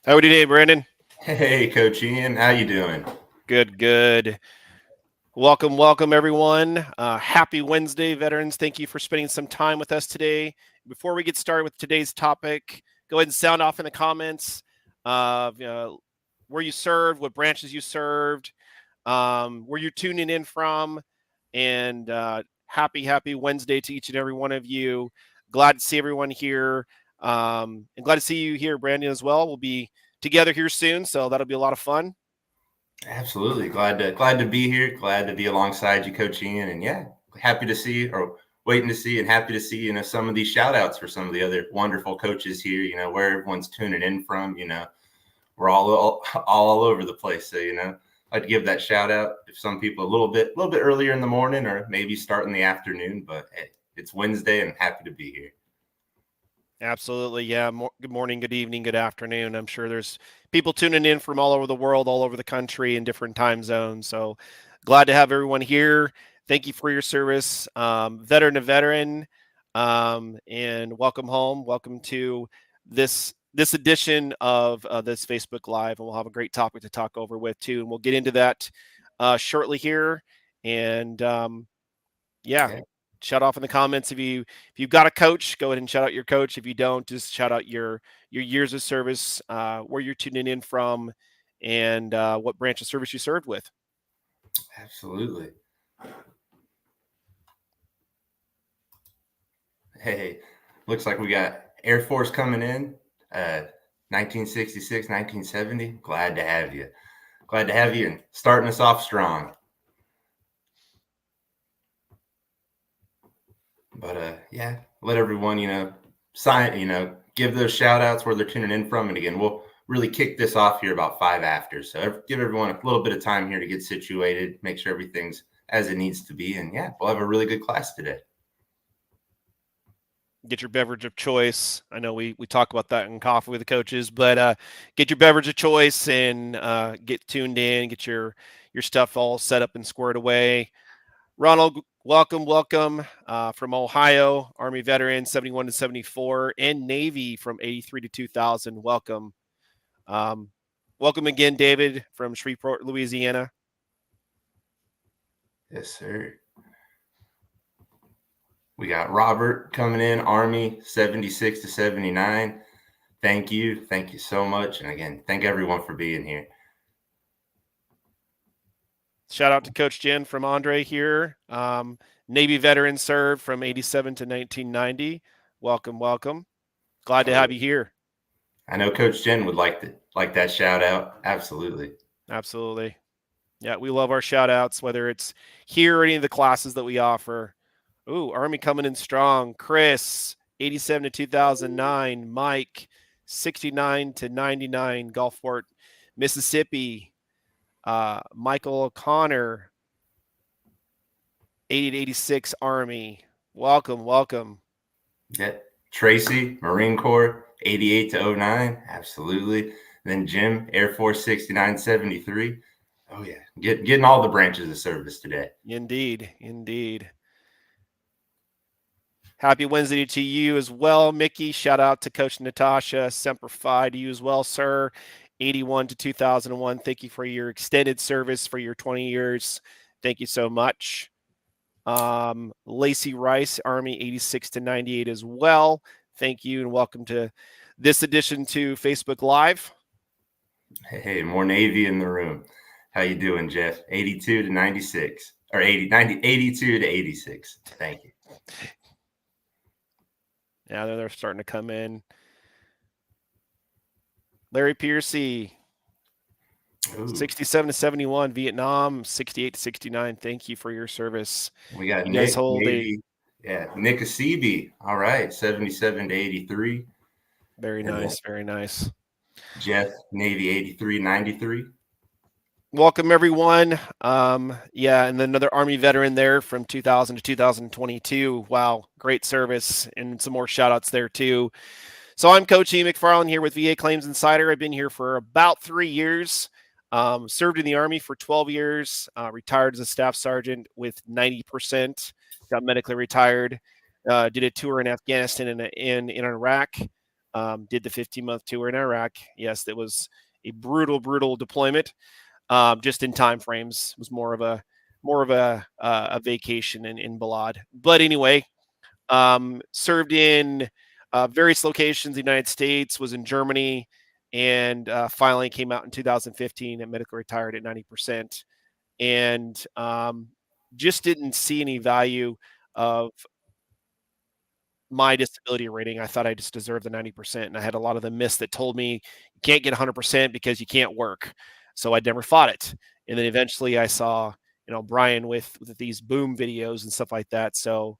How are you today, Brandon? Hey, Coach Ian, how you doing? Good, good. Welcome, everyone. Happy Wednesday, veterans. Thank you for spending some time with us today. Before we get started with today's topic, go ahead and sound off in the comments of where you served, what branches you served, where you're tuning in from, and happy Wednesday to each and every one of you. Glad to see everyone here, and glad to see you here, Brandon, as well. We'll be together here soon, so that'll be a lot of fun. Absolutely. Glad to be here. Glad to be alongside you, Coach Ian. And yeah, happy to see or waiting to see and happy to see, some of these shout outs for some of the other wonderful coaches here, where everyone's tuning in from, we're all over the place. So, I'd like to give that shout out if some people a little bit earlier in the morning or maybe start in the afternoon, but hey, it's Wednesday and happy to be here. Absolutely. Yeah. Good morning, good evening, good afternoon. I'm sure there's people tuning in from all over the world, all over the country in different time zones. So glad to have everyone here. Thank you for your service, veteran to veteran, and welcome home. Welcome to this edition of this Facebook Live, and we'll have a great topic to talk over with too, and we'll get into that shortly here. And yeah. Okay. Shout off in the comments if you've got a coach, go ahead and shout out your coach. If you don't, just shout out your years of service, where you're tuning in from, and what branch of service you served with. Absolutely. Hey, looks like we got Air Force coming in, 1966, 1970. Glad to have you. Glad to have you and starting us off strong. But yeah, let everyone, sign, give those shout outs where they're tuning in from. And again, we'll really kick this off here about 5 after. So give everyone a little bit of time here to get situated, make sure everything's as it needs to be. And yeah, we'll have a really good class today. Get your beverage of choice. I know we talk about that in coffee with the coaches, but get your beverage of choice and get tuned in, get your stuff all set up and squared away. Ronald, welcome from Ohio, Army veteran, 71 to 74, and Navy from 83 to 2000. Welcome. Welcome again, David from Shreveport, Louisiana. Yes, sir. We got Robert coming in, Army, 76 to 79. Thank you. Thank you so much. And again, thank everyone for being here. Shout out to Coach Jen from Andre here. Navy veteran served from 87 to 1990. Welcome. Glad to have you here. I know Coach Jen would like that shout out. Absolutely. Yeah, we love our shout outs, whether it's here or any of the classes that we offer. Ooh, Army coming in strong. Chris, 87 to 2009. Mike, 69 to 99. Gulfport, Mississippi. Michael O'Connor, 80 to 86 Army. Welcome. Yeah. Tracy, Marine Corps, 88 to 09. Absolutely. Then Jim, Air Force, 69 73. Oh, yeah. Getting all the branches of service today. Indeed. Happy Wednesday to you as well, Mickey. Shout out to Coach Natasha. Semper Fi to you as well, sir. 81 to 2001. Thank you for your extended service for your 20 years. Thank you so much. Lacey Rice, Army, 86 to 98 as well. Thank you and welcome to this edition to Facebook Live. Hey, more Navy in the room. How you doing, Jeff? 82 to 96 or 82 to 86. Thank you. Yeah, they're starting to come in. Larry Piercy, 67 to 71, Vietnam, 68 to 69. Thank you for your service. We got Nick, Navy. Nick Acebi. All right, 77 to 83. Very nice. Jeff, Navy, 83 93. Welcome, everyone. And then another Army veteran there from 2000 to 2022. Wow, great service, and some more shout-outs there, too. So I'm Coach E. McFarland here with VA Claims Insider. I've been here for about 3 years. Served in the Army for 12 years. Retired as a staff sergeant with 90%. Got medically retired. Did a tour in Afghanistan and in Iraq. did the 15-month tour in Iraq. Yes, that was a brutal deployment. Just in time frames, it was more of a vacation in Balad. But anyway, served in various locations in the United States, was in Germany, and finally came out in 2015 and medically retired at 90%. And just didn't see any value of my disability rating. I thought I just deserved the 90%. And I had a lot of the myths that told me you can't get 100% because you can't work. So I never fought it. And then eventually I saw, Brian with these boom videos and stuff like that. So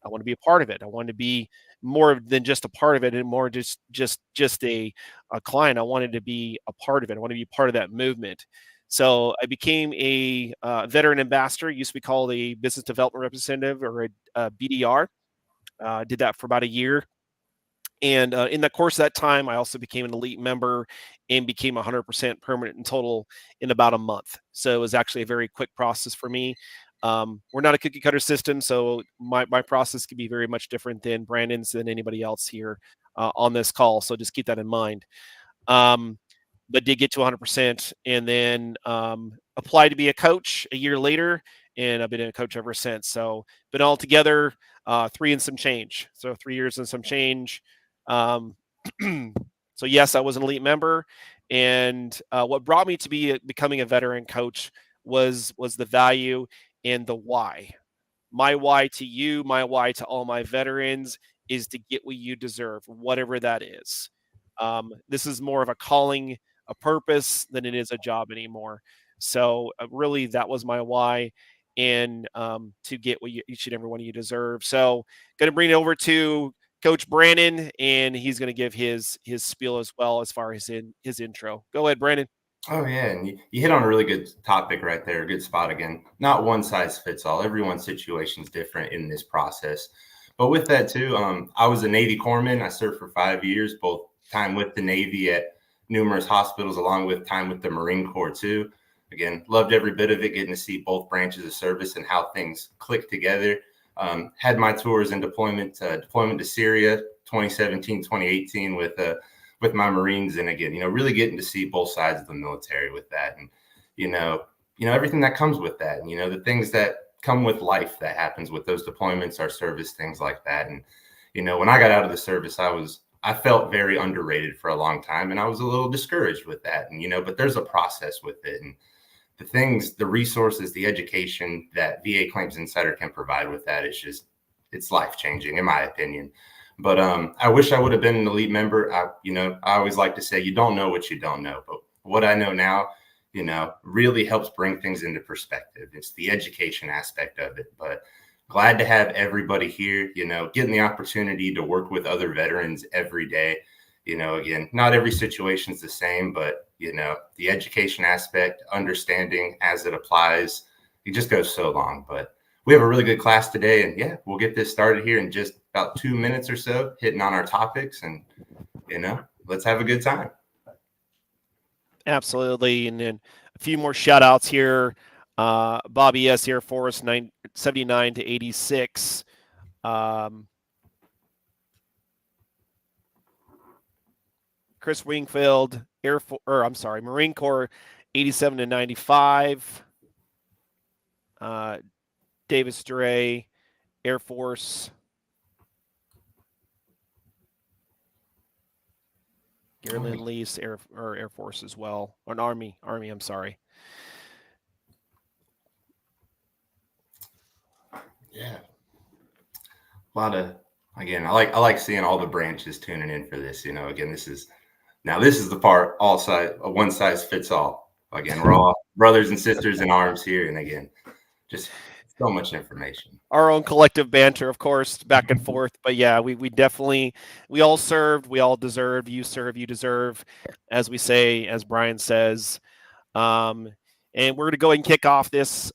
I want to be a part of it. I want to be more than just a part of it and more just a client. I wanted to be a part of it. I want to be part of that movement. So I became a veteran ambassador, used to be called a business development representative or a BDR. Did that for about a year. And in the course of that time, I also became an elite member and became 100% permanent in total in about a month. So it was actually a very quick process for me. We're not a cookie cutter system, so my process can be very much different than Brandon's, than anybody else here on this call. So just keep that in mind. But did get to 100% and then applied to be a coach a year later. And I've been a coach ever since. So been all together 3 and some change. So 3 years and some change. So yes, I was an elite member. And what brought me to becoming a veteran coach was the value and the why. My why to you, my why to all my veterans is to get what you deserve, whatever that is. This is more of a calling, a purpose than it is a job anymore. So really, that was my why, and to get what each and every one of you deserve. So, going to bring it over to Coach Brandon, and he's going to give his spiel as well as far as his intro. Go ahead, Brandon. Oh yeah, and you hit on a really good topic right there, good spot again. Not one size fits all. Everyone's situation is different in this process. But with that too, I was a Navy corpsman. I served for 5 years, both time with the Navy at numerous hospitals, along with time with the Marine Corps too. Again, loved every bit of it, getting to see both branches of service and how things click together. Had my tours and deployment to Syria, 2017, 2018 with my Marines. And again, really getting to see both sides of the military with that. And, everything that comes with that, and, the things that come with life that happens with those deployments, our service, things like that. And, when I got out of the service, I felt very underrated for a long time, and I was a little discouraged with that. And, but there's a process with it. And the resources, the education that VA Claims Insider can provide with that, it's life-changing in my opinion. But I wish I would have been an elite member. I always like to say, you don't know what you don't know. But what I know now, really helps bring things into perspective. It's the education aspect of it. But glad to have everybody here, getting the opportunity to work with other veterans every day. Again, not every situation is the same, but, the education aspect, understanding as it applies, it just goes so long. But we have a really good class today. And yeah, we'll get this started here in just about 2 minutes or so, hitting on our topics, and, let's have a good time. Absolutely. And then a few more shout outs here. Bobby S. Air Force 79 to 86. Chris Wingfield, Marine Corps 87 to 95. Davis Dre, Air Force. Gary Lindley's Air Force as well, or an Army. I'm sorry. Yeah, a lot of, again, I like seeing all the branches tuning in for this. Again, this is the part, one size fits all. Again, we're all brothers and sisters in arms here, and again, just so much information. Our own collective banter, of course, back and forth. But yeah, we definitely, we all served, we all deserved. You serve, you deserve, as we say, as Brian says. And we're going to go ahead and kick off this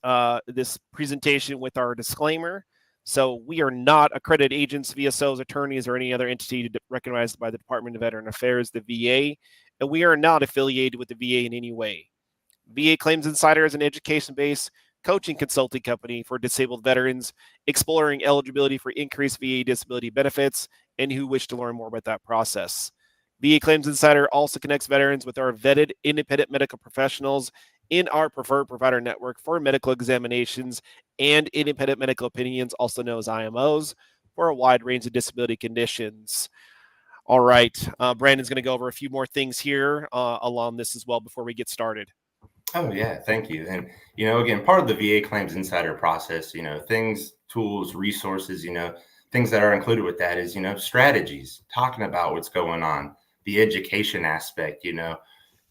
presentation with our disclaimer. So we are not accredited agents, VSOs, attorneys, or any other entity recognized by the Department of Veteran Affairs, the VA, and we are not affiliated with the VA in any way. VA Claims Insider is an education-based coaching consulting company for disabled veterans exploring eligibility for increased VA disability benefits and who wish to learn more about that process. VA Claims Insider also connects veterans with our vetted independent medical professionals in our preferred provider network for medical examinations and independent medical opinions, also known as IMOs, for a wide range of disability conditions. All right. Brandon's going to go over a few more things here along this as well before we get started. Oh yeah, thank you. And again, part of the VA Claims Insider process, things, tools, resources, things that are included with that is, strategies, talking about what's going on, the education aspect,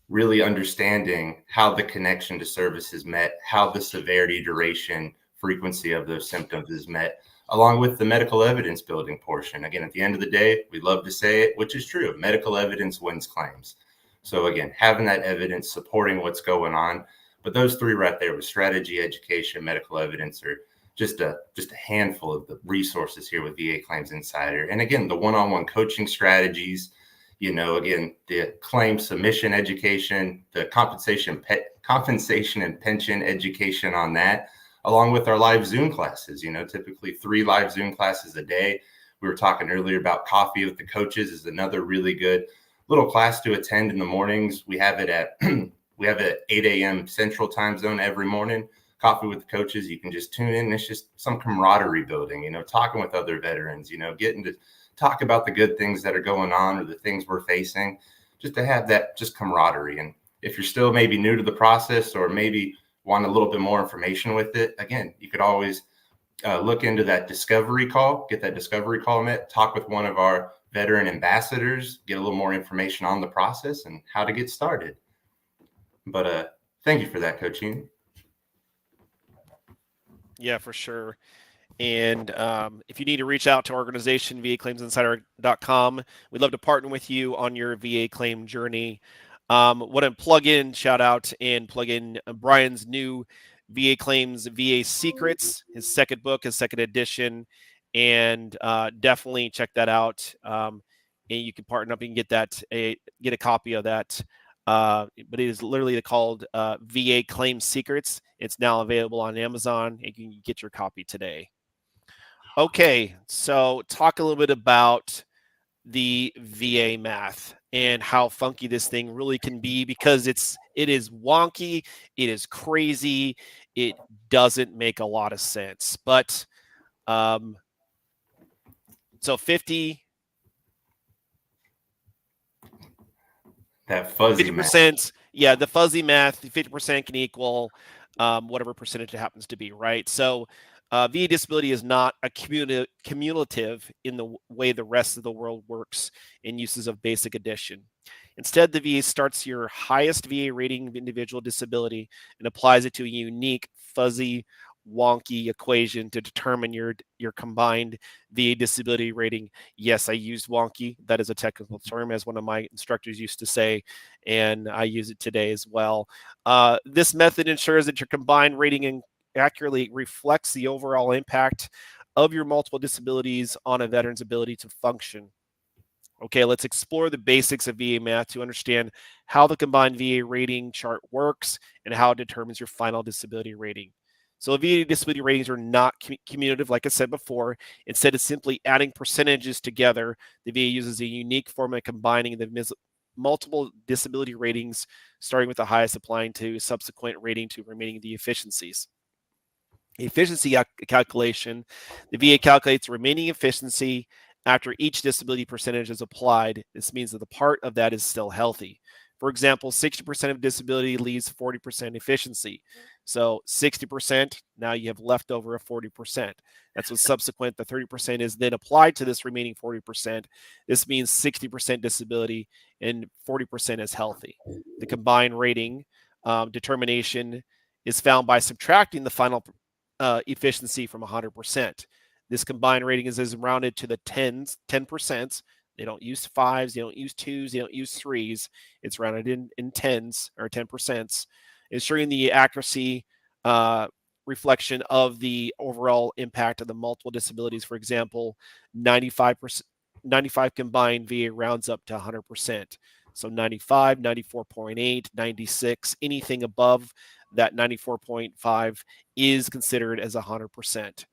really understanding how the connection to service is met, how the severity, duration, frequency of those symptoms is met, along with the medical evidence building portion. Again, at the end of the day, we love to say it, which is true. Medical evidence wins claims. So again, having that evidence supporting what's going on. But those three right there with strategy, education, medical evidence are just a handful of the resources here with VA Claims Insider. And again, the one-on-one coaching strategies, again, the claim submission education, the compensation and pension education on that, along with our live Zoom classes, typically 3 live Zoom classes a day. We were talking earlier about coffee with the coaches is another really good little class to attend in the mornings. We have it at 8 a.m. Central Time Zone every morning. Coffee with the coaches. You can just tune in. It's just some camaraderie building, talking with other veterans, getting to talk about the good things that are going on or the things we're facing, just to have that just camaraderie. And if you're still maybe new to the process or maybe want a little bit more information with it, again, you could always look into that discovery call, get that discovery call met, talk with one of our veteran ambassadors, get a little more information on the process and how to get started. But thank you for that, Coach Ian. Yeah, for sure. And if you need to reach out to our organization, vaclaimsinsider.com, we'd love to partner with you on your VA claim journey. Want to plug in, shout out, and plug in Brian's new VA Claims VA Secrets, his second book, his second edition, and definitely check that out. And you can partner up and get a copy of that. But it is literally called VA Claims Secrets. It's now available on Amazon. And you can get your copy today. Okay, so talk a little bit about the VA math and how funky this thing really can be, because it is wonky, it is crazy, it doesn't make a lot of sense. But so 50, that fuzzy 50%, math. yeah, the fuzzy math, 50% can equal whatever percentage it happens to be, right? So VA disability is not a cumulative in the way the rest of the world works in uses of basic addition. Instead, the VA starts your highest VA rating of individual disability and applies it to a unique, fuzzy, wonky equation to determine your combined VA disability rating. Yes, I used wonky. That is a technical term, as one of my instructors used to say, and I use it today as well. This method ensures that your combined rating accurately reflects the overall impact of your multiple disabilities on a veteran's ability to function. Okay, let's explore the basics of VA math to understand how the combined VA rating chart works and how it determines your final disability rating. So VA disability ratings are not cumulative, like I said before. Instead of simply adding percentages together, the VA uses a unique formula combining the multiple disability ratings, starting with the highest applying to subsequent rating to remaining the efficiencies. Efficiency calculation, the VA calculates remaining efficiency after each disability percentage is applied. This means that the part of that is still healthy. For example, 60% of disability leaves 40% efficiency. So 60%, now you have left over a 40%. That's what subsequent, the 30% is then applied to this remaining 40%. This means 60% disability and 40% is healthy. The combined rating determination is found by subtracting the final efficiency from 100%. This combined rating is rounded to the 10%. They don't use 5s, they don't use 2s, they don't use 3s. It's rounded in 10s or 10%, ensuring the accuracy reflection of the overall impact of the multiple disabilities. For example, 95 combined VA rounds up to 100%. So 95, 94.8, 96, anything above that 94.5 is considered as 100%.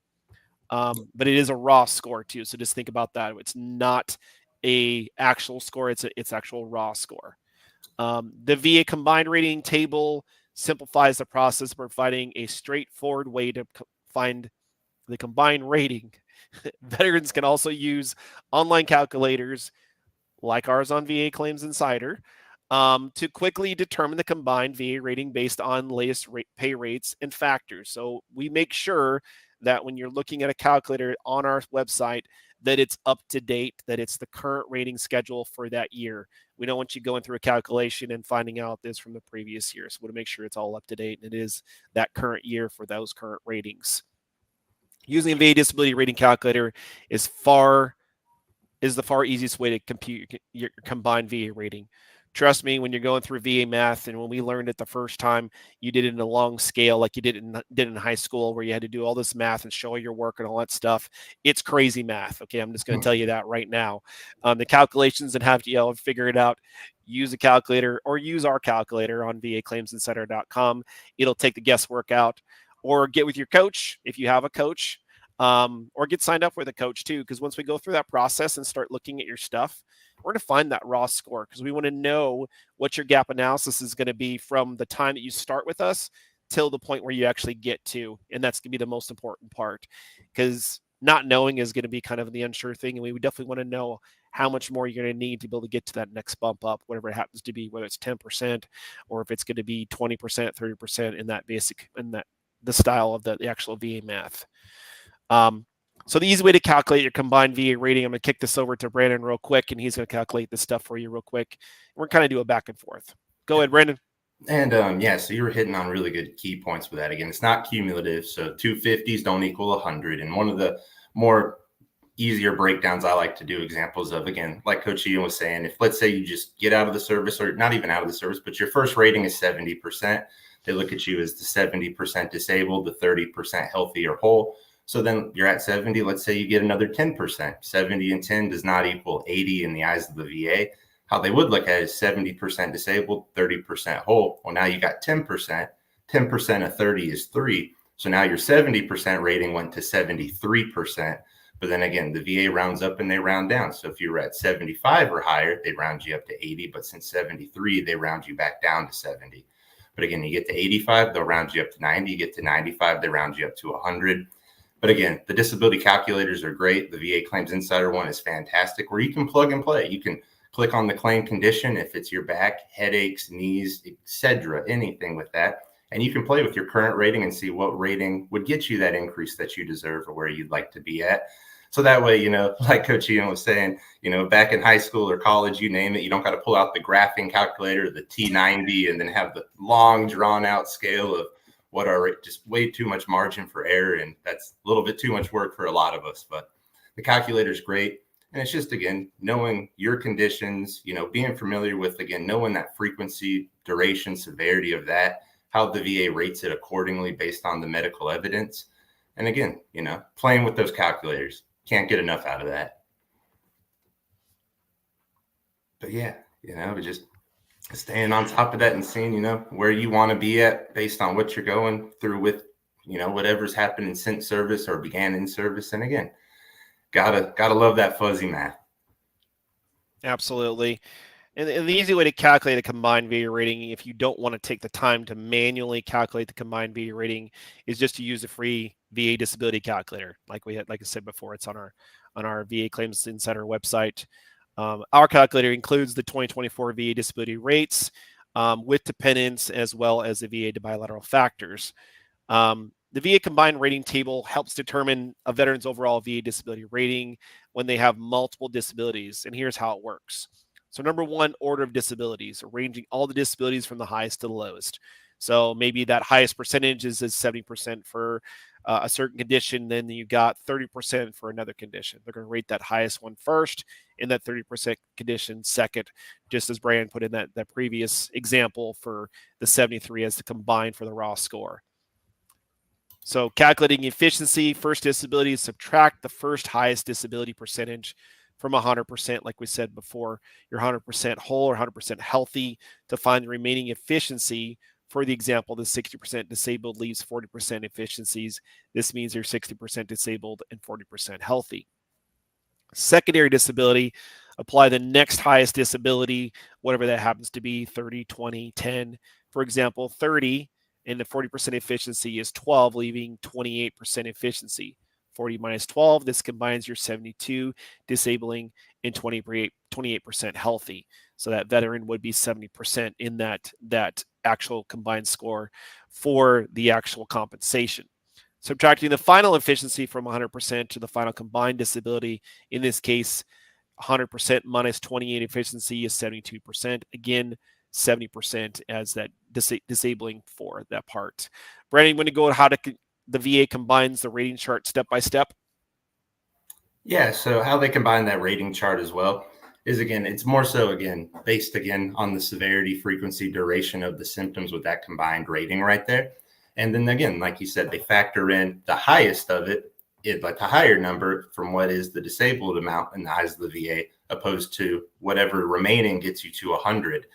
But it is a raw score too. So just think about that. It's not a actual score. It's actual raw score. The VA combined rating table simplifies the process, providing a straightforward way to find the combined rating. Veterans can also use online calculators like ours on VA Claims Insider to quickly determine the combined VA rating based on latest pay rates and factors. So we make sure that when you're looking at a calculator on our website, that it's up to date, that it's the current rating schedule for that year. We don't want you going through a calculation and finding out this from the previous year. So we want to make sure it's all up to date and it is that current year for those current ratings. Using a VA disability rating calculator is the far easiest way to compute your combined VA rating. Trust me, when you're going through VA math, and when we learned it the first time, you did it in a long scale like you did in high school, where you had to do all this math and show your work and all that stuff. It's crazy math. Okay, I'm just going to tell you that right now. The calculations and have to figure it out. Use a calculator or use our calculator on vaclaimsinsider.com. It'll take the guesswork out. Or get with your coach if you have a coach. Or get signed up with a coach too, because once we go through that process and start looking at your stuff, we're going to find that raw score, because we want to know what your gap analysis is going to be from the time that you start with us till the point where you actually get to, and that's going to be the most important part, because not knowing is going to be kind of the unsure thing, and we would definitely want to know how much more you're going to need to be able to get to that next bump up, whatever it happens to be, whether it's 10% or if it's going to be 20%, 30% in that basic, in that the style of the actual VA math. So the easy way to calculate your combined VA rating, I'm going to kick this over to Brandon real quick, and he's going to calculate this stuff for you real quick. We're kind of do a back and forth. Go ahead, Brandon. And so you were hitting on really good key points with that. Again, it's not cumulative, so 250s don't equal 100. And one of the more easier breakdowns I like to do examples of, again, like Coach Ian was saying, if let's say you just get out of the service, or not even out of the service, but your first rating is 70%, they look at you as the 70% disabled, the 30% healthy or whole. So then you're at 70. Let's say you get another 10%. 70 and 10 does not equal 80 in the eyes of the VA. How they would look at it is 70% disabled, 30% whole. Well, now you got 10%. 10% of 30 is 3. So now your 70% rating went to 73%. But then again, the VA rounds up and they round down. So if you were at 75 or higher, they round you up to 80. But since 73, they round you back down to 70. But again, you get to 85, they'll round you up to 90. You get to 95, they round you up to 100. But again, the disability calculators are great. The VA Claims Insider one is fantastic, where you can plug and play. You can click on the claim condition, if it's your back, headaches, knees, etc., anything with that. And you can play with your current rating and see what rating would get you that increase that you deserve or where you'd like to be at. So that way, like Coach Ian was saying, back in high school or college, you name it, you don't got to pull out the graphing calculator, the T90, and then have the long drawn out scale of what are just way too much margin for error. And that's a little bit too much work for a lot of us, but the calculator is great. And it's just, again, knowing your conditions, being familiar with, again, knowing that frequency, duration, severity of that, how the VA rates it accordingly based on the medical evidence. And again, playing with those calculators, can't get enough out of that. But yeah, just staying on top of that and seeing, where you want to be at based on what you're going through with, whatever's happening since service or began in service. And again, gotta love that fuzzy math. Absolutely. And the easy way to calculate a combined VA rating, if you don't want to take the time to manually calculate the combined VA rating, is just to use a free VA disability calculator. Like I said before, it's on our VA Claims Insider website. Our calculator includes the 2024 VA disability rates with dependents, as well as the VA bilateral factors. The VA combined rating table helps determine a veteran's overall VA disability rating when they have multiple disabilities. And here's how it works. So number one, order of disabilities, arranging all the disabilities from the highest to the lowest. So maybe that highest percentage is 70% for a certain condition, then you got 30% for another condition. They're going to rate that highest one first and that 30% condition second, just as Brian put in that previous example for the 73 as the combined for the raw score. So calculating efficiency, first disability, subtract the first highest disability percentage from 100%, like we said before. You're 100% whole or 100% healthy to find the remaining efficiency. For the example, the 60% disabled leaves 40% efficiencies. This means you're 60% disabled and 40% healthy. Secondary disability, Apply the next highest disability, whatever that happens to be, 30, 20, 10. For example, 30 and the 40% efficiency is 12, leaving 28% efficiency. 40 minus 12, this combines your 72 disabling and 28% healthy. So that veteran would be 70% in that actual combined score for the actual compensation. Subtracting the final efficiency from 100% to the final combined disability, in this case, 100% minus 28 efficiency is 72%. Again, 70% as that disabling for that part. Brandon, you want to go how the VA combines the rating chart step by step? Yeah, so how they combine that rating chart as well is, again, it's more so, again, based again on the severity, frequency, duration of the symptoms with that combined rating right there. And then again, like you said, they factor in the highest of it, like the higher number from what is the disabled amount in the eyes of the VA, opposed to whatever remaining gets you to 100.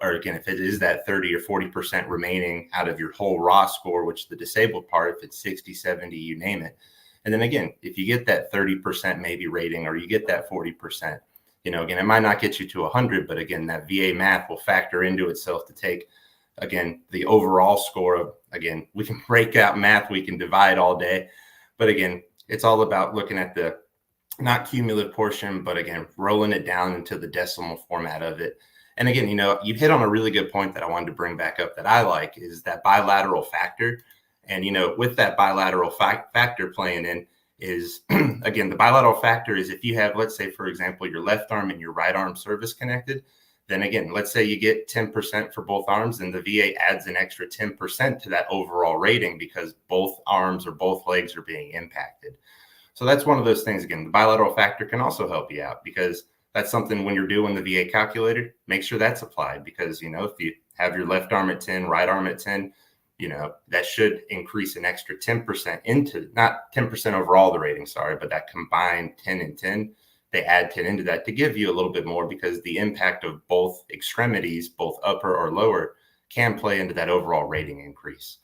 Or again, if it is that 30 or 40% remaining out of your whole raw score, which the disabled part, if it's 60, 70, you name it. And then again, if you get that 30% maybe rating, or you get that 40%, again, it might not get you to 100, but again, that VA math will factor into itself to take, again, the overall score of, again, we can break out math, we can divide all day. But again, it's all about looking at the not cumulative portion, but again, rolling it down into the decimal format of it. And again, you hit on a really good point that I wanted to bring back up that I like, is that bilateral factor. And, with that bilateral factor playing in is, again, the bilateral factor is if you have, let's say, for example, your left arm and your right arm service connected, then again, let's say you get 10% for both arms, and the VA adds an extra 10% to that overall rating because both arms or both legs are being impacted. So that's one of those things. Again, the bilateral factor can also help you out, because that's something when you're doing the VA calculator, make sure that's applied, because, if you have your left arm at 10, right arm at 10, that should increase an extra 10% into, not 10% overall the rating, sorry, but that combined 10 and 10, they add 10 into that to give you a little bit more, because the impact of both extremities, both upper or lower, can play into that overall rating increase.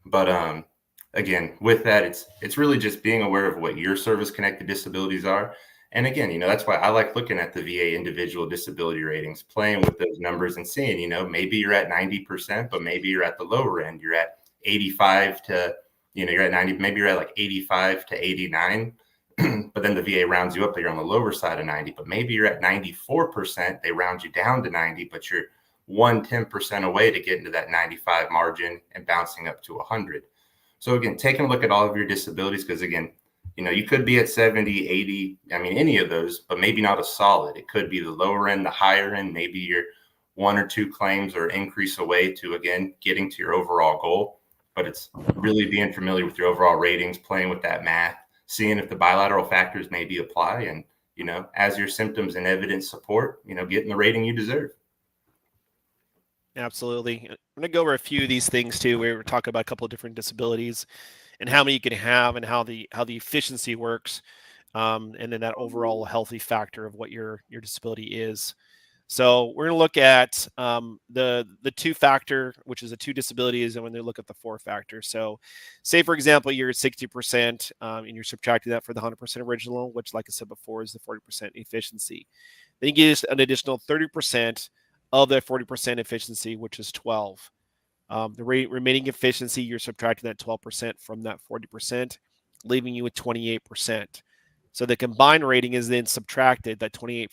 But again, with that, it's really just being aware of what your service connected disabilities are. And again, that's why I like looking at the VA individual disability ratings, playing with those numbers and seeing, maybe you're at 90%, but maybe you're at the lower end. You're at 85 to, you're at 90, maybe you're at like 85 to 89, but then the VA rounds you up, you're on the lower side of 90, but maybe you're at 94%, they round you down to 90, but you're 10% away to get into that 95 margin and bouncing up to 100. So again, taking a look at all of your disabilities, because again, you could be at 70, 80, any of those, but maybe not a solid. It could be the lower end, the higher end, maybe you're 1 or 2 claims or increase away to, again, getting to your overall goal. But it's really being familiar with your overall ratings, playing with that math, seeing if the bilateral factors maybe apply, and, as your symptoms and evidence support, getting the rating you deserve. Absolutely. I'm going to go over a few of these things too. We were talking about a couple of different disabilities and how many you can have and how the efficiency works, and then that overall healthy factor of what your disability is. So we're going to look at the 2-factor, which is the 2 disabilities, and when they look at the 4-factor. So say, for example, you're at 60% and you're subtracting that for the 100% original, which, like I said before, is the 40% efficiency. Then you get an additional 30% of that 40% efficiency, which is 12. The remaining efficiency, you're subtracting that 12% from that 40%, leaving you with 28%. So the combined rating is then subtracted. That 28%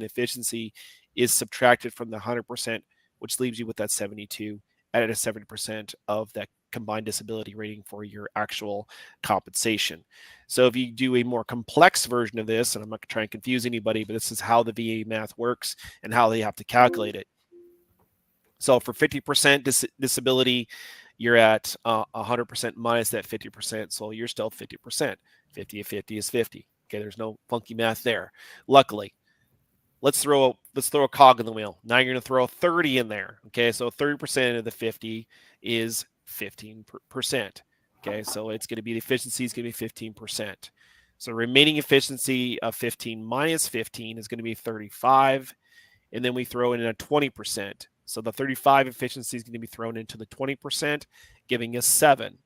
efficiency is subtracted from the 100%, which leaves you with that 72, added a 70% of that combined disability rating for your actual compensation. So if you do a more complex version of this, and I'm not trying to confuse anybody, but this is how the VA math works and how they have to calculate it. So for 50% disability, you're at 100% minus that 50%. So you're still 50%. 50 of 50 is 50. Okay, there's no funky math there. Luckily, let's throw a cog in the wheel. Now you're going to throw a 30 in there. Okay, so 30% of the 50 is 15%. Okay, so it's going to be, the efficiency is going to be 15%. So remaining efficiency of 15 minus 15 is going to be 35. And then we throw in a 20%. So the 35 efficiency is going to be thrown into the 20%, giving us 7.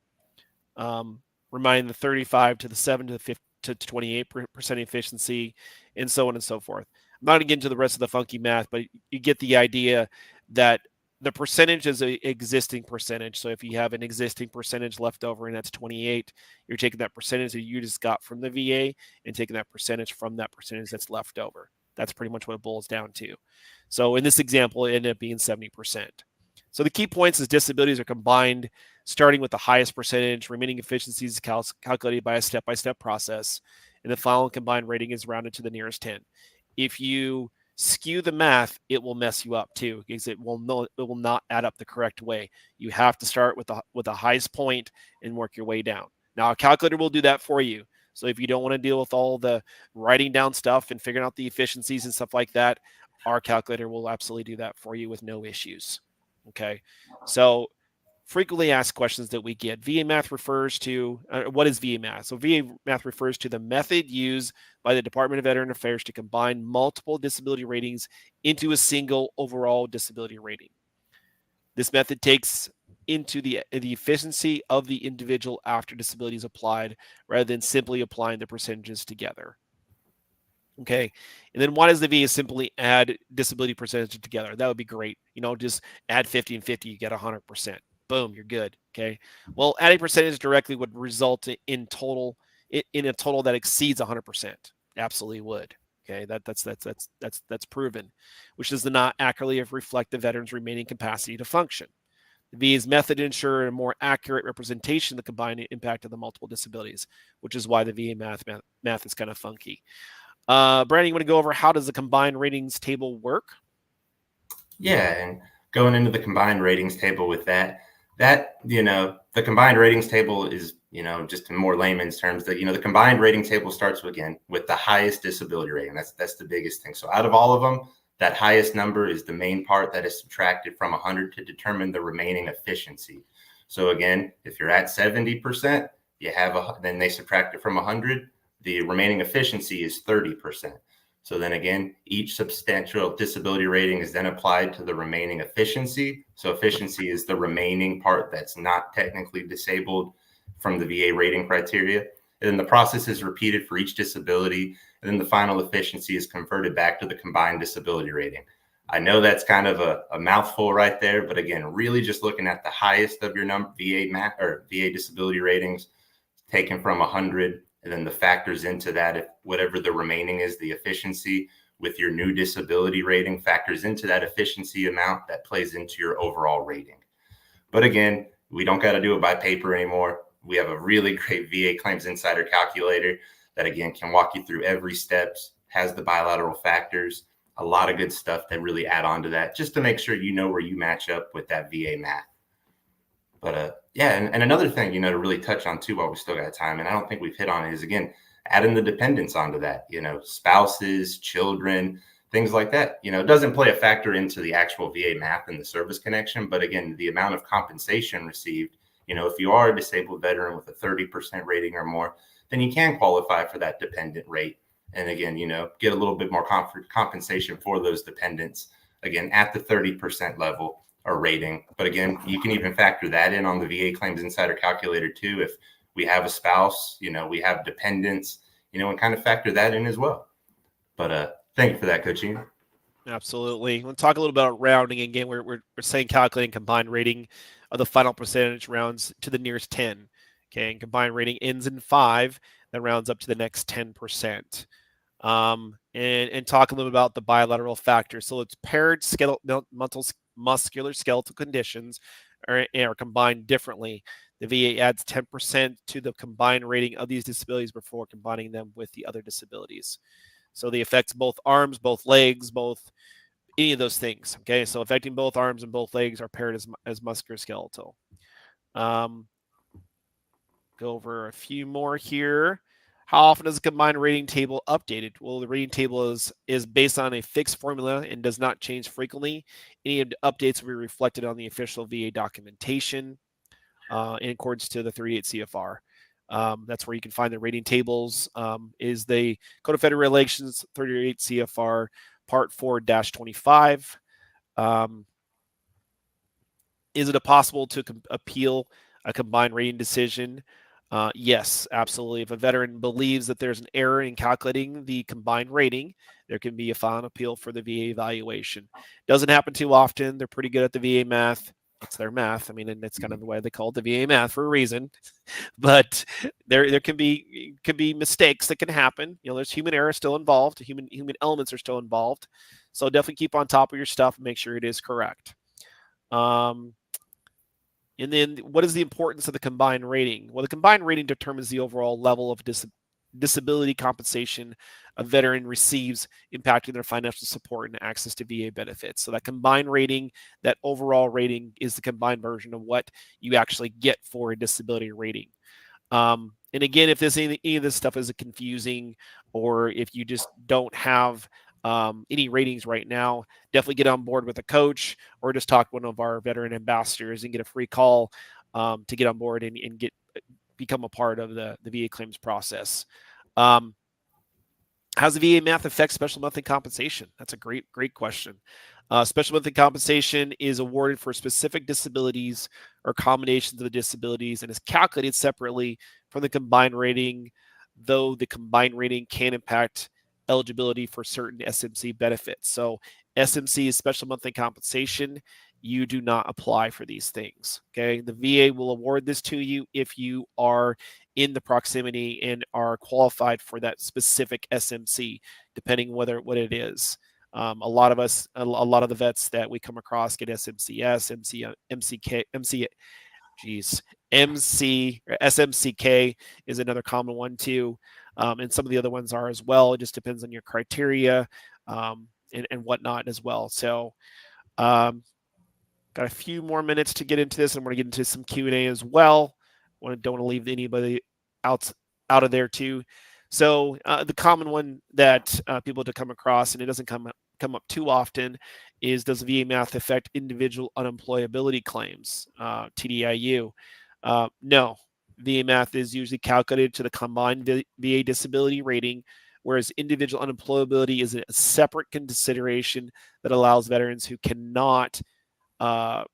Reminding the 35 to the 7 to to 28% efficiency, and so on and so forth. I'm not going to get into the rest of the funky math, but you get the idea that the percentage is an existing percentage. So if you have an existing percentage left over and that's 28, you're taking that percentage that you just got from the VA and taking that percentage from that percentage that's left over. That's pretty much what it boils down to. So in this example, it ended up being 70%. So the key points is disabilities are combined, starting with the highest percentage. Remaining efficiencies is calculated by a step-by-step process, and the final combined rating is rounded to the nearest 10. If you skew the math, it will mess you up too, because it will not add up the correct way. You have to start with the highest point and work your way down. Now, a calculator will do that for you. So if you don't want to deal with all the writing down stuff and figuring out the efficiencies and stuff like that, our calculator will absolutely do that for you with no issues. Okay, so frequently asked questions that we get. VA math refers to, what is VA math? So VA math refers to the method used by the Department of Veteran Affairs to combine multiple disability ratings into a single overall disability rating. This method takes into the efficiency of the individual after disability is applied, rather than simply applying the percentages together. Okay. And then why does the VA simply add disability percentages together? That would be great. Just add 50 and 50, you get 100%. Boom, you're good. Okay. Well, adding percentage directly would result in a total that exceeds 100%. Absolutely would. Okay. That's proven, which does not accurately reflect the veteran's remaining capacity to function. The VA's method ensures a more accurate representation of the combined impact of the multiple disabilities, which is why the VA math is kind of funky. Brandon, you want to go over how does the combined ratings table work? Yeah, and going into the combined ratings table with that, the combined ratings table is, just in more layman's terms, that, the combined rating table starts again with the highest disability rating. That's the biggest thing. So out of all of them, that highest number is the main part that is subtracted from 100 to determine the remaining efficiency. So again, if you're at 70%, then they subtract it from 100. The remaining efficiency is 30%. So then again, each substantial disability rating is then applied to the remaining efficiency. So efficiency is the remaining part that's not technically disabled from the VA rating criteria. And then the process is repeated for each disability. And then the final efficiency is converted back to the combined disability rating. I know that's kind of a mouthful right there, but again, really just looking at the highest of your VA disability ratings taken from 100. And then the factors into that, if whatever the remaining is, the efficiency with your new disability rating factors into that efficiency amount that plays into your overall rating. But again, we don't got to do it by paper anymore. We have a really great VA Claims Insider calculator that, again, can walk you through every steps, has the bilateral factors, a lot of good stuff that really add on to that, just to make sure you know where you match up with that VA math. But and another thing, to really touch on too, while we still got time, and I don't think we've hit on it, is again, adding the dependents onto that, spouses, children, things like that. It doesn't play a factor into the actual VA math and the service connection, but again, the amount of compensation received, if you are a disabled veteran with a 30% rating or more, then you can qualify for that dependent rate. And again, get a little bit more compensation for those dependents, again, at the 30% level or rating. But again, you can even factor that in on the VA Claims Insider calculator too. If we have a spouse, we have dependents, and kind of factor that in as well. But thank you for that, Coach Ian. Absolutely. We'll talk a little about rounding again. We're saying calculating combined rating of the final percentage rounds to the nearest 10. Okay, and combined rating ends in 5, that rounds up to the next 10%. And talk a little about the bilateral factors. So it's paired musculoskeletal conditions are combined differently. The VA adds 10% to the combined rating of these disabilities before combining them with the other disabilities. So they affect both arms, both legs, any of those things. Okay, so affecting both arms and both legs are paired as musculoskeletal. Go over a few more here. How often is the combined rating table updated? Well, the rating table is based on a fixed formula and does not change frequently. Any updates will be reflected on the official VA documentation in accordance to the 38 CFR. That's where you can find the rating tables. Is the Code of Federal Regulations 38 CFR Part 4-25. Is it possible to appeal a combined rating decision? Yes, absolutely. If a veteran believes that there's an error in calculating the combined rating, there can be a final appeal for the VA evaluation. Doesn't happen too often. They're pretty good at the VA math. It's their math. I mean, and it's kind of the way they call it the VA math for a reason. But there can be mistakes that can happen. There's human error still involved. Human elements are still involved. So definitely keep on top of your stuff and make sure it is correct. Um, and then what is the importance of the combined rating? Well, the combined rating determines the overall level of disability compensation a veteran receives, impacting their financial support and access to VA benefits. So that combined rating, that overall rating, is the combined version of what you actually get for a disability rating. And again, if any of this stuff is confusing, or if you just don't have any ratings right now, definitely get on board with a coach, or just talk to one of our veteran ambassadors and get a free call to get on board and become a part of the VA claims process. How's the VA math affect special monthly compensation? That's a great question. Special monthly compensation is awarded for specific disabilities or combinations of the disabilities and is calculated separately from the combined rating, though the combined rating can impact eligibility for certain SMC benefits. So SMC is special monthly compensation. You do not apply for these things. Okay. The VA will award this to you if you are in the proximity and are qualified for that specific SMC, depending what it is. A lot of the vets that we come across get SMCS, SMCK is another common one too, and some of the other ones are as well. It just depends on your criteria and whatnot as well. So, got a few more minutes to get into this. I'm going to get into some Q&A as well. Don't want to leave anybody out of there too. So the common one that people to come across, and it doesn't come up too often, is, does VA math affect individual unemployability claims, TDIU? No. VA math is usually calculated to the combined VA disability rating, whereas individual unemployability is a separate consideration that allows veterans who cannot have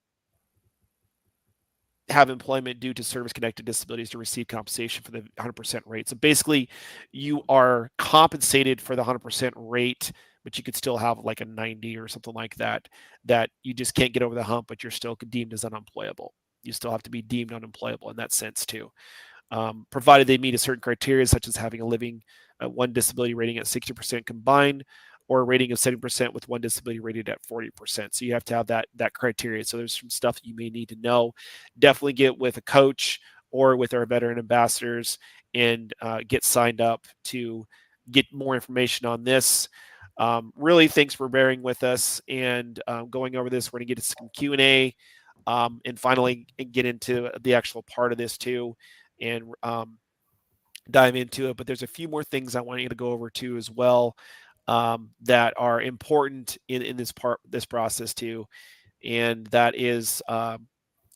employment due to service-connected disabilities to receive compensation for the 100% rate. So basically, you are compensated for the 100% rate, but you could still have like a 90 or something like that you just can't get over the hump, but you're still deemed as unemployable. You still have to be deemed unemployable in that sense too. Provided they meet a certain criteria, such as having a living one disability rating at 60% combined, or a rating of 70% with one disability rated at 40%. So you have to have that criteria. So there's some stuff you may need to know. Definitely get with a coach or with our veteran ambassadors and get signed up to get more information on this. Really, thanks for bearing with us and going over this. We're going to get to some Q&A and finally get into the actual part of this too, and dive into it. But there's a few more things I want you to go over too as well that are important in this process too, and that is how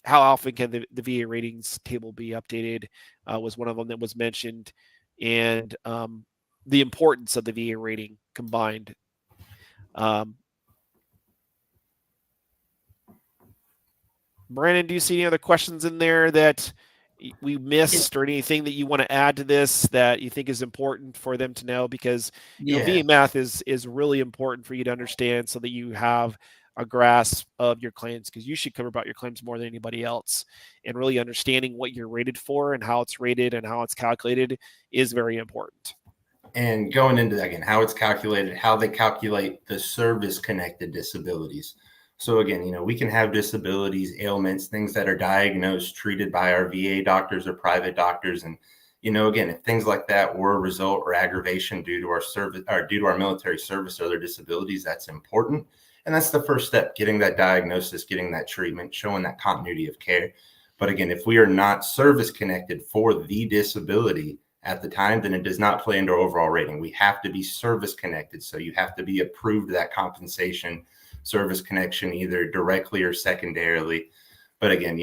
often can the VA ratings table be updated, was one of them that was mentioned, and the importance of the VA rating combined. Brandon, do you see any other questions in there that we missed, or anything that you want to add to this that you think is important for them to know? Because VA math is really important for you to understand, so that you have a grasp of your claims, because you should cover about your claims more than anybody else, and really understanding what you're rated for and how it's rated and how it's calculated is very important. And going into that again, how it's calculated, how they calculate the service-connected disabilities. So again, we can have disabilities, ailments, things that are diagnosed, treated by our VA doctors or private doctors. And, again, if things like that were a result or aggravation due to our service or due to our military service or other disabilities, that's important. And that's the first step, getting that diagnosis, getting that treatment, showing that continuity of care. But again, if we are not service connected for the disability at the time, then it does not play into our overall rating. We have to be service connected. So you have to be approved that compensation service connection, either directly or secondarily. But again,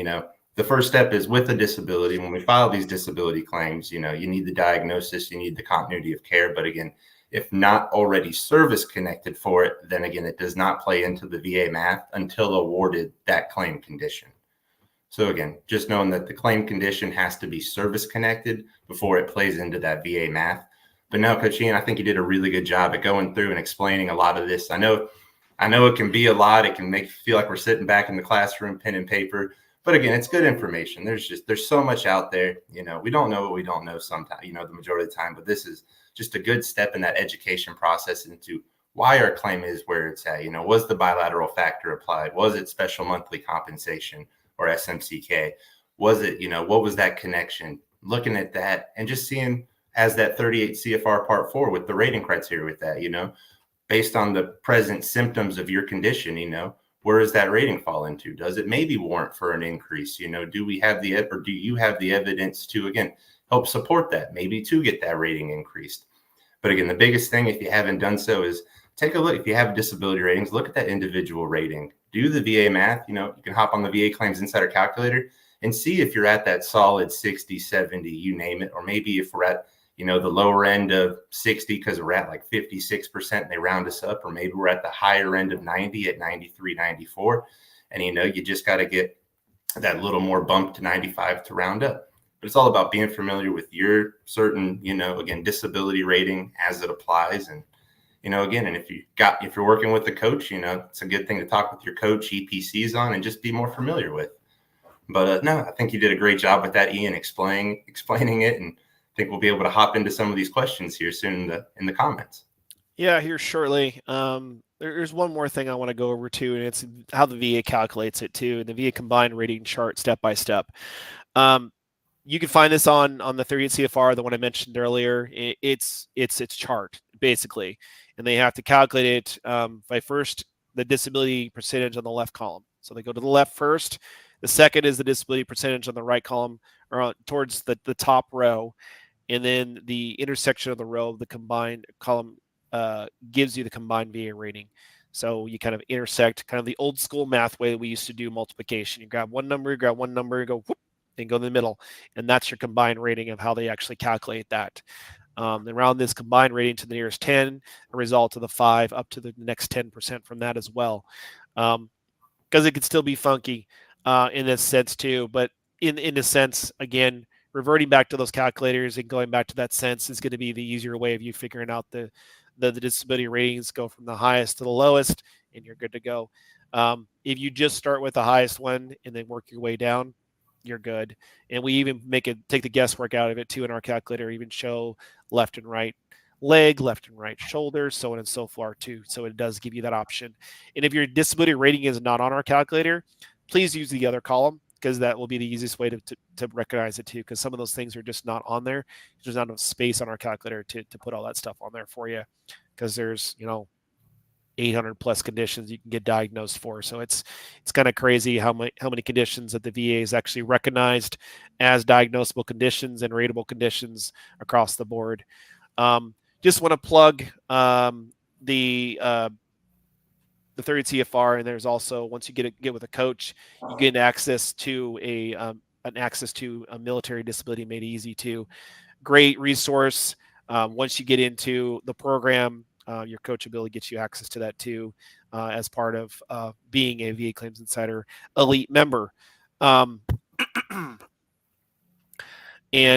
the first step is with a disability. When we file these disability claims, you need the diagnosis, you need the continuity of care. But again, if not already service connected for it, then again, it does not play into the VA math until awarded that claim condition. So again, just knowing that the claim condition has to be service connected before it plays into that VA math. But no, Coach Ian, I think you did a really good job at going through and explaining a lot of this. I know it can be a lot. It can make you feel like we're sitting back in the classroom, pen and paper. But again, it's good information. There's so much out there. We don't know what we don't know sometimes, the majority of the time. But this is just a good step in that education process into why our claim is where it's at. Was the bilateral factor applied? Was it special monthly compensation or SMCK? Was it, what was that connection? Looking at that and just seeing as that 38 CFR Part 4 with the rating criteria with that, based on the present symptoms of your condition, where does that rating fall into? Does it maybe warrant for an increase? Do we have do you have the evidence to, again, help support that, maybe to get that rating increased? But again, the biggest thing, if you haven't done so, is take a look. If you have disability ratings, look at that individual rating. Do the VA math. You can hop on the VA Claims Insider calculator and see if you're at that solid 60, 70, you name it, or maybe if we're at the lower end of 60 because we're at like 56% and they round us up, or maybe we're at the higher end of 90 at 93, 94. And, you just got to get that little more bump to 95 to round up. But it's all about being familiar with your certain, again, disability rating as it applies. And, again, and if you're working with a coach, it's a good thing to talk with your coach, EPCs on, and just be more familiar with. But no, I think you did a great job with that, Ian, explaining it. And I think we'll be able to hop into some of these questions here soon in the comments. Yeah, here shortly. There's one more thing I want to go over too, and it's how the VA calculates it too, and the VA combined rating chart step by step. You can find this on the 38 CFR, the one I mentioned earlier. It's chart basically, and they have to calculate it by first the disability percentage on the left column. So they go to the left first. The second is the disability percentage on the right column, or towards the top row. And then the intersection of the row of the combined column gives you the combined VA rating. So you kind of intersect kind of the old school math way we used to do multiplication. You grab one number, you go whoop, and go in the middle. And that's your combined rating of how they actually calculate that. And round this combined rating to the nearest 10, a result of the 5 up to the next 10% from that as well. Because it could still be funky in this sense too. But in a sense, again, reverting back to those calculators and going back to that sense is going to be the easier way of you figuring out the disability ratings. Go from the highest to the lowest, and you're good to go. If you just start with the highest one and then work your way down, you're good. And we even take the guesswork out of it too in our calculator, even show left and right leg, left and right shoulder, so on and so forth too. So it does give you that option. And if your disability rating is not on our calculator, please use the other column, because that will be the easiest way to recognize it too, because some of those things are just not on there. There's not enough space on our calculator to put all that stuff on there for you, because there's 800 plus conditions you can get diagnosed for. So it's kind of crazy how many conditions that the VA has actually recognized as diagnosable conditions and rateable conditions across the board. Just want to plug the 30 CFR, and there's also, once you get with a coach, you get access to a military disability made easy too. Great resource. Once you get into the program, your coach will be able to get you access to that too, as part of being a VA Claims Insider elite member. And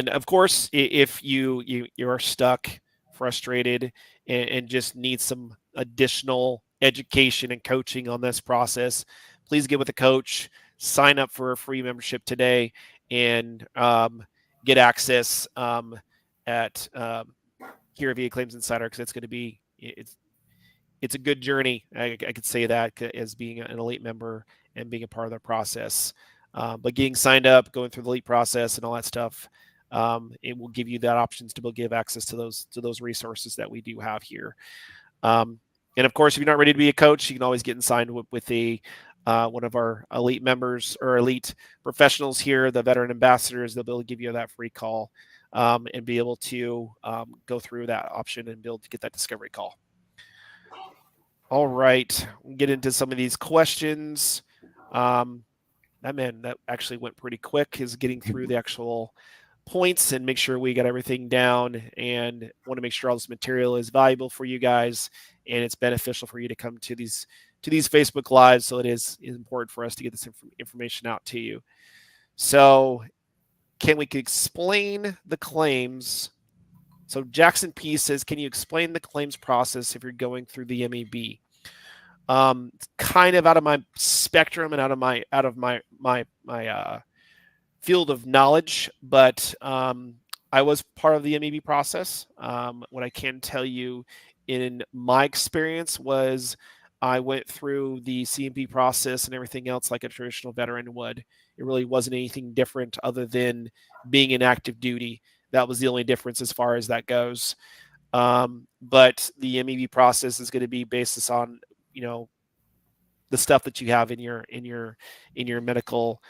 of course, if you are stuck, frustrated, and just need some additional education and coaching on this process, please get with a coach, sign up for a free membership today, and get access at here at VA Claims Insider, because it's going to be it's a good journey. I could say that as being an elite member and being a part of the process. But getting signed up, going through the elite process and all that stuff, it will give you that options to give access to those resources that we do have here. And of course, if you're not ready to be a coach, you can always get signed with one of our elite members or elite professionals here, the veteran ambassadors. They'll be able to give you that free call and be able to go through that option and be able to get that discovery call. All right, we'll get into some of these questions. That actually went pretty quick, is getting through the actual points and make sure we got everything down, and want to make sure all this material is valuable for you guys and it's beneficial for you to come to these Facebook Lives. So it is important for us to get this information out to you. So can we explain the claims? So Jackson P says, can you explain the claims process if you're going through the MEB? It's kind of out of my spectrum and out of my field of knowledge, but I was part of the MEB process. What I can tell you in my experience was I went through the CMP process and everything else like a traditional veteran would. It really wasn't anything different other than being in active duty. That was the only difference as far as that goes. But the MEB process is going to be based on, the stuff that you have in your medical